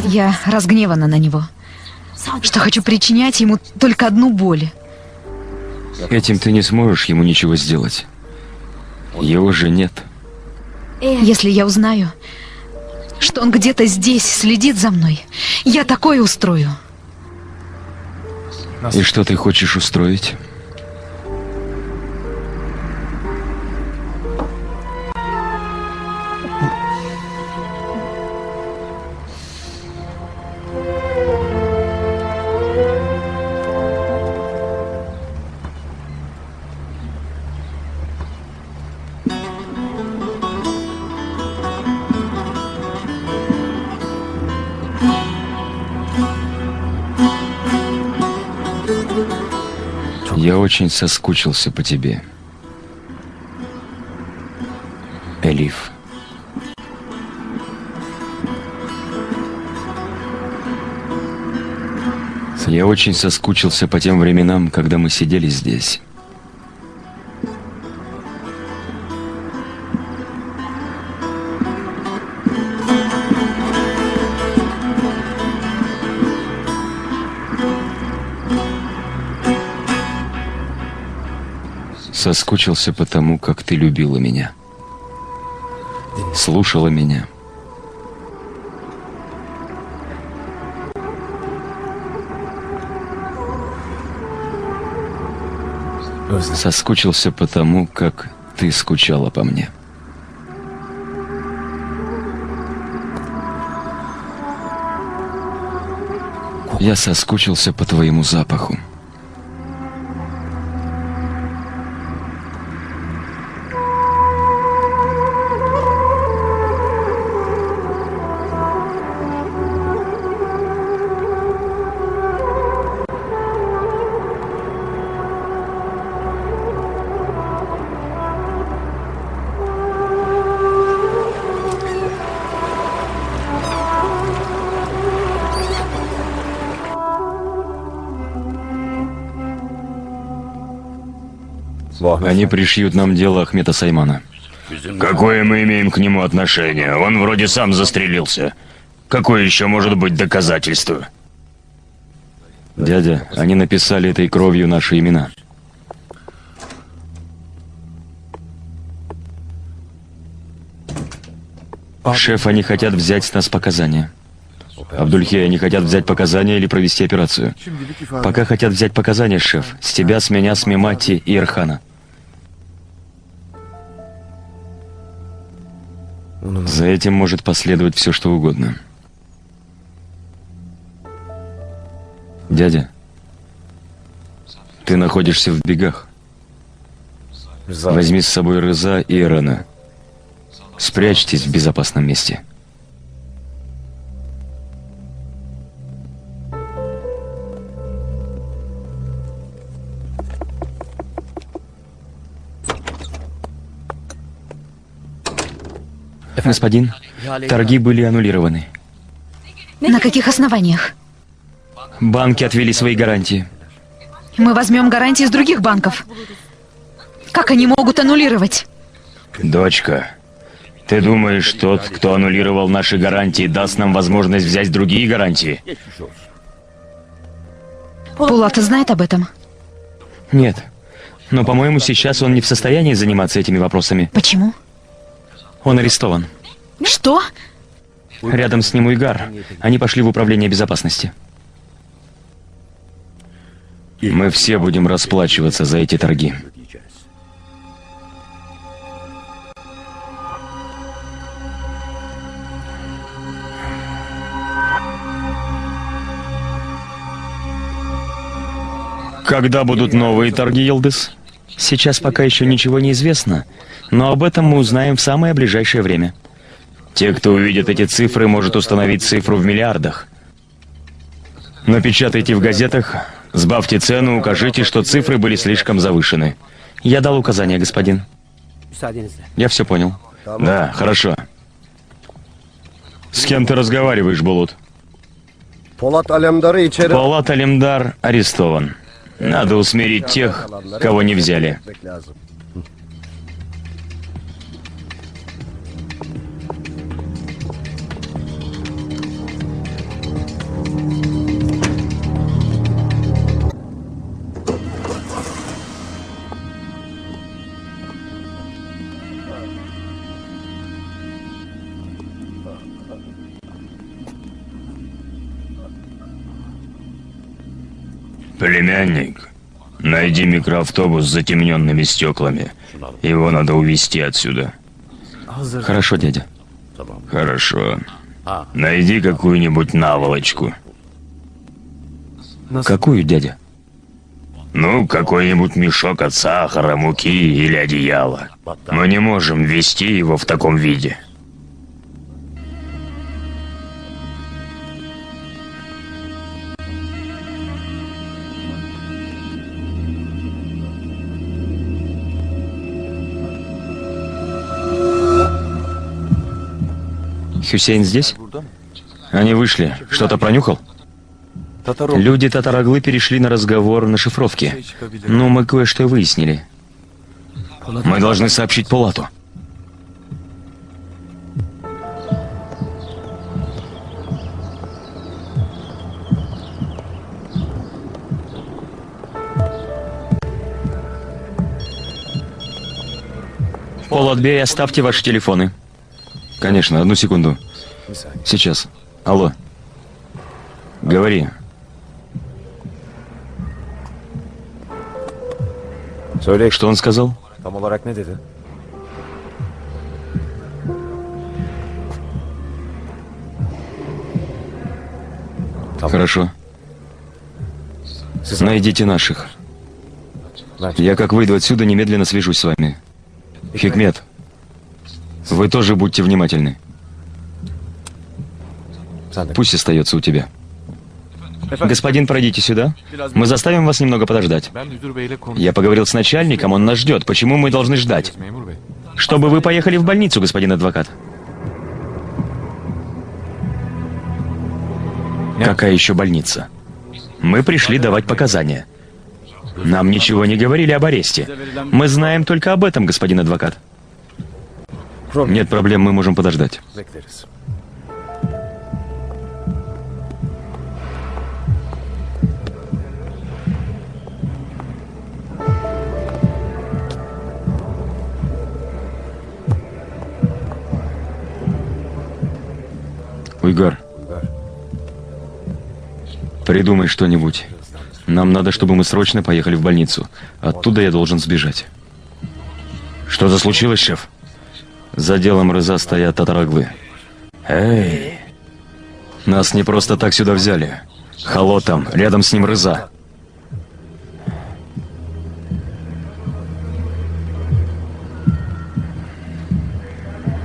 Я разгневана на него, что хочу причинять ему только одну боль. Этим ты не сможешь ему ничего сделать. Его же нет. Если я узнаю, что он где-то здесь следит за мной, я такое устрою. И что ты хочешь устроить? Я очень соскучился по тебе, Элиф. Я очень соскучился по тем временам, когда мы сидели здесь. Соскучился по тому, как ты любила меня, слушала меня. Соскучился по тому, как ты скучала по мне. Я соскучился по твоему запаху. Они пришьют нам дело Ахмета Саймана. Какое мы имеем к нему отношение? Он вроде сам застрелился. Какое еще может быть доказательство? Дядя, они написали этой кровью наши имена. Шеф, они хотят взять с нас показания. Абдульхей, они хотят взять показания или провести операцию. Пока хотят взять показания, шеф. С тебя, с меня, с Мемати и Эрхана. За этим может последовать все, что угодно. Дядя, ты находишься в бегах. Возьми с собой Рыза и Эрана. Спрячьтесь в безопасном месте. Господин, торги были аннулированы. На каких основаниях? Банки отвели свои гарантии. Мы возьмем гарантии из других банков. Как они могут аннулировать? Дочка, ты думаешь, тот, кто аннулировал наши гарантии, даст нам возможность взять другие гарантии? Пулата знает об этом? Нет. Но, по-моему, сейчас он не в состоянии заниматься этими вопросами. Почему? Он арестован. Что? Рядом с ним Уйгар. Они пошли в управление безопасности. Мы все будем расплачиваться за эти торги. Когда будут новые торги, Йылдыз? Сейчас пока еще ничего не известно, но об этом мы узнаем в самое ближайшее время. Те, кто увидит эти цифры, может установить цифру в миллиардах. Напечатайте в газетах, сбавьте цену, укажите, что цифры были слишком завышены. Я дал указание, господин. Я все понял. Да, хорошо. С кем ты разговариваешь, Булут? Polat Alemdar'ı içeri... Полат Алемдар арестован. Надо усмирить тех, кого не взяли. lazım. Племянник, найди микроавтобус с затемненными стеклами. Его надо увезти отсюда. Хорошо, дядя. Хорошо. Найди какую-нибудь наволочку. Какую, дядя? Ну, какой-нибудь мешок от сахара, муки или одеяла. Мы не можем везти его в таком виде. Хюсейн здесь? Они вышли. Что-то пронюхал? Люди Татароглы перешли на разговор на шифровке. Но мы кое-что выяснили. Мы должны сообщить Пулату. Полатбей, оставьте ваши телефоны. Конечно, одну секунду. Сейчас. Алло. Говори. Что он сказал? Tam olarak ne dedi? Хорошо. Найдите наших. Я, как выйду отсюда, немедленно свяжусь с вами. Хикмет, вы тоже будьте внимательны. Пусть остается у тебя. Господин, пройдите сюда. Мы заставим вас немного подождать. Я поговорил с начальником, он нас ждет. Почему мы должны ждать? Чтобы вы поехали в больницу, господин адвокат. Какая еще больница? Мы пришли давать показания. Нам ничего не говорили об аресте. Мы знаем только об этом, господин адвокат. Нет проблем, мы можем подождать. Bekleriz. Уйгар, Придумай что-нибудь. Нам надо, чтобы мы срочно поехали в больницу. Оттуда я должен сбежать. Что-то случилось, шеф? За делом Рыза стоят татароглы. Эй! Нас не просто так сюда взяли. Хало там, рядом с ним Рыза.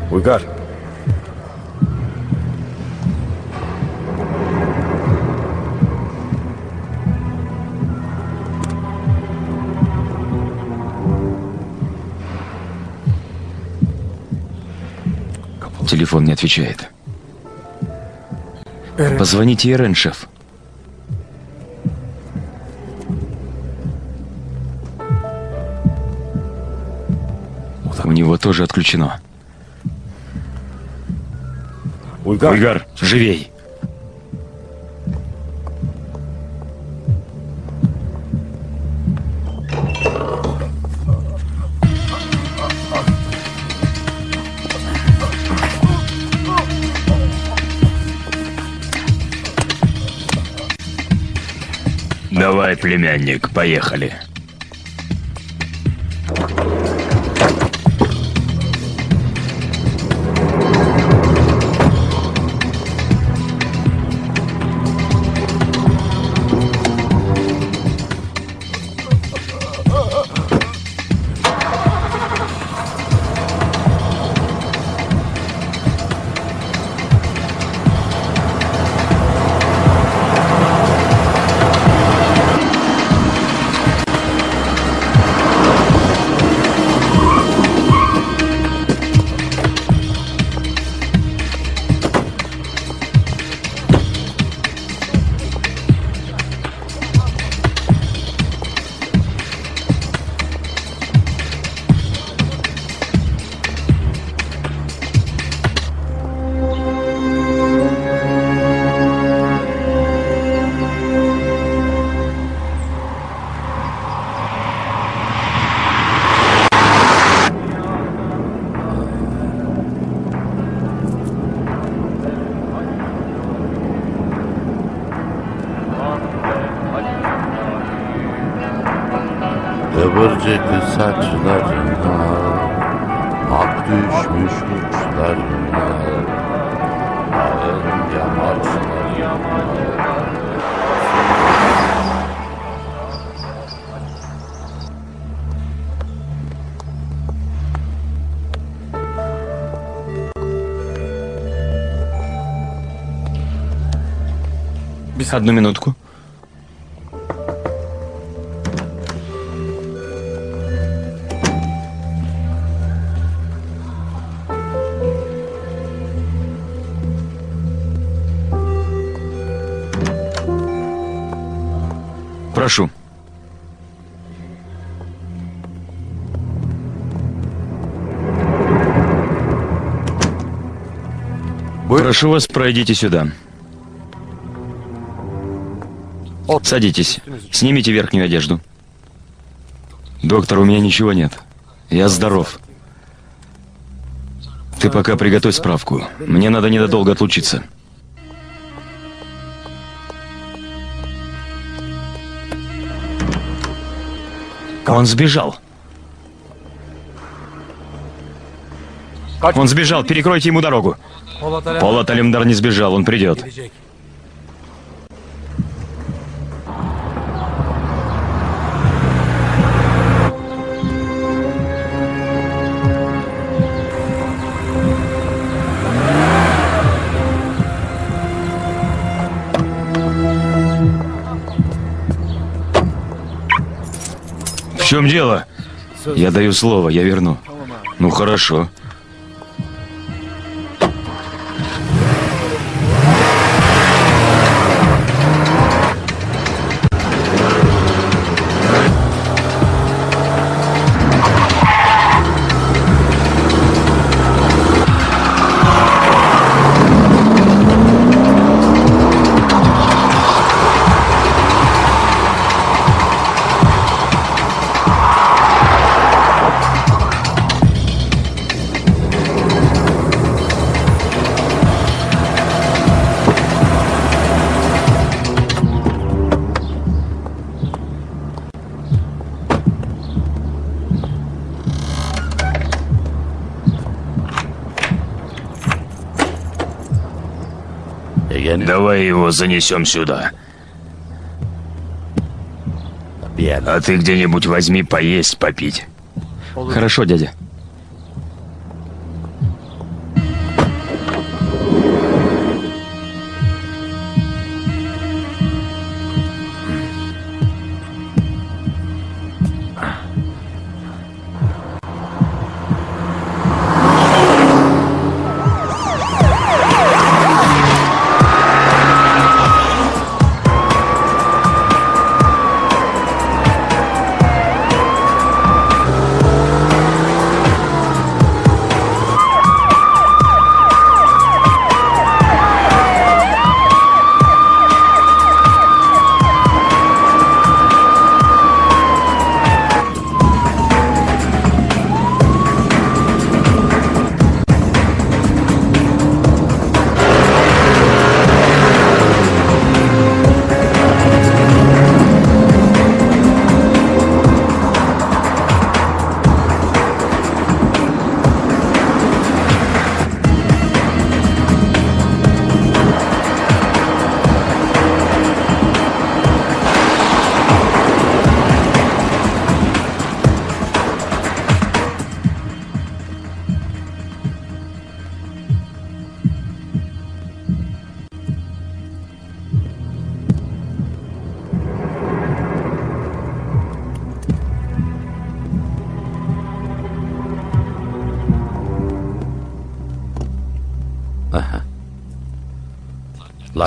Uygar. Телефон не отвечает. Позвоните Ирен, шеф. У него тоже отключено. Uygar. Уйгар, живей! Давай, племянник, поехали. Kıvırcık saçlarına ak düşmüş uçlarına ağın yamaçlarına. Одну минутку. Прошу. Прошу вас, пройдите сюда. Садитесь. Снимите верхнюю одежду. Доктор, у меня ничего нет. Я здоров. Ты пока приготовь справку. Мне надо ненадолго отлучиться. Он сбежал. Он сбежал, перекройте ему дорогу. Полат Алемдар не сбежал, он придет. В чем дело? Я даю слово, я верну. Ну хорошо. давай его занесем сюда. А ты где-нибудь возьми поесть, попить. Хорошо, дядя.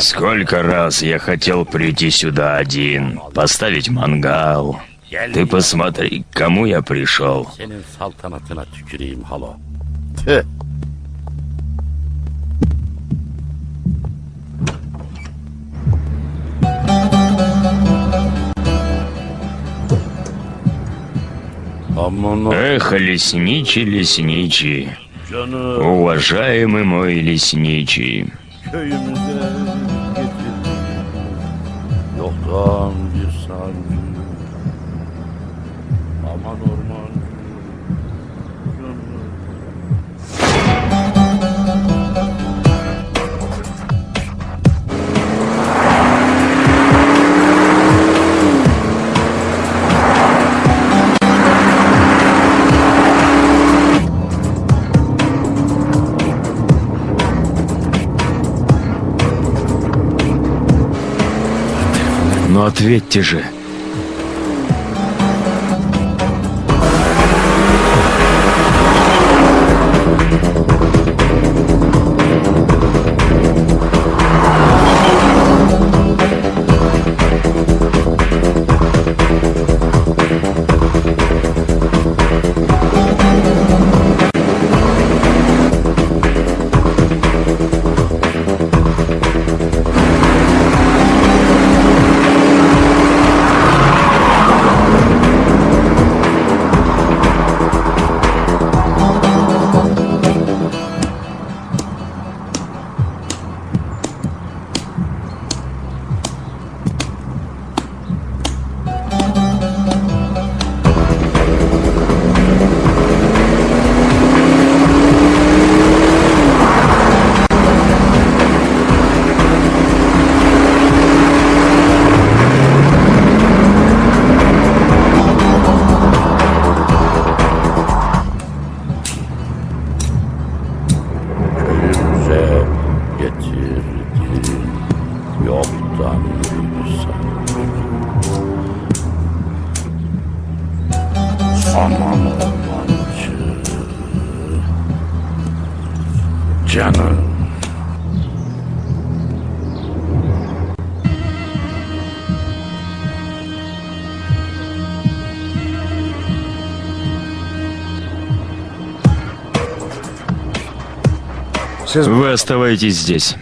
Сколько раз я хотел прийти сюда один, поставить мангал. Ты посмотри, к кому я пришел. Senin saltanatına tüküreyim halo. Tüh. Aman Эх, лесничий, лесничий, canım уважаемый мой лесничий. köyümüze getirdin. Yoktan bir sancı. Aman ormancı. Canım. Ну ответьте же. Köyümüze getirdin. Yoktan bir sancı. Aman ormancı. Canım. Вы оставайтесь здесь.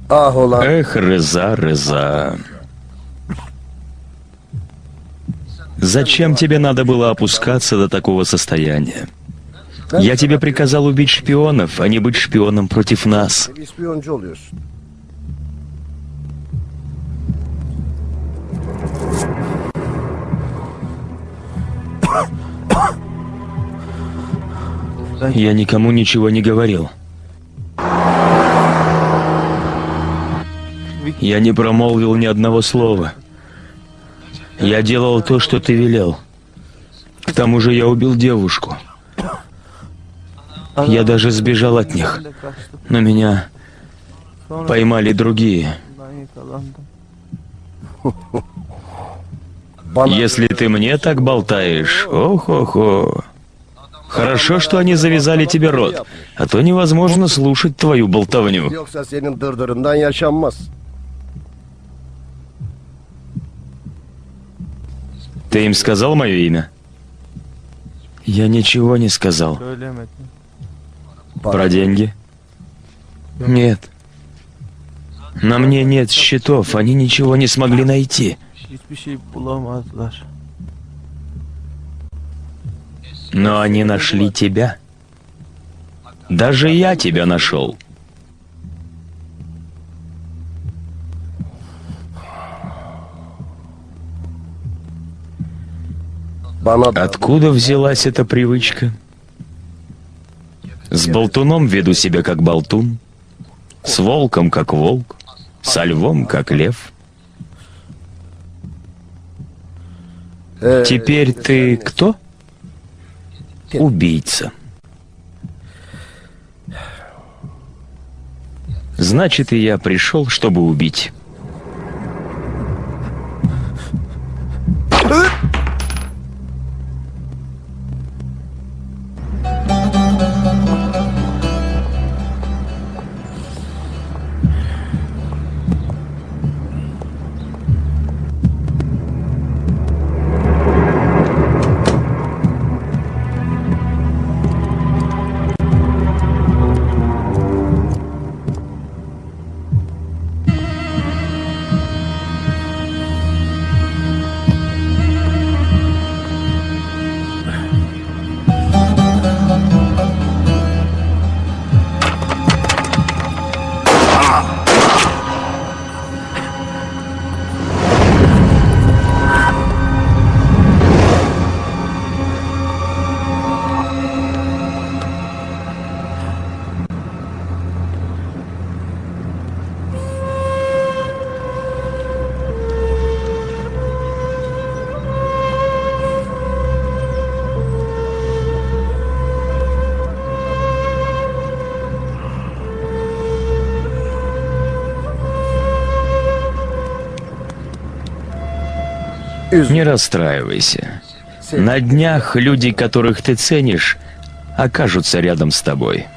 Эх, Рыза, Рыза. Зачем тебе надо было опускаться до такого состояния? Я тебе приказал убить шпионов, а не быть шпионом против нас. İspiyoncu oluyorsun. Я никому ничего не говорил. Я не промолвил ни одного слова. Я делал то, что ты велел. К тому же я убил девушку. Я даже сбежал от них. Но меня поймали другие. Если ты мне так болтаешь, ох-охо. Хорошо, что они завязали тебе рот, а то невозможно слушать твою болтовню. Yoksa senin dırdırından yaşanmaz. Ты им сказал мое имя? Я ничего не сказал. Про деньги? Нет. На мне нет счетов, они ничего не смогли найти. Hiçbir şey bulamazlar. Но они нашли тебя. Даже я тебя нашел. Bana da Откуда взялась эта привычка? С болтуном веду себя как болтун, с волком как волк, со львом как лев. Теперь ты кто? Убийца. Значит, и я пришел, чтобы убить. Не расстраивайся. На днях люди, которых ты ценишь, окажутся рядом с тобой.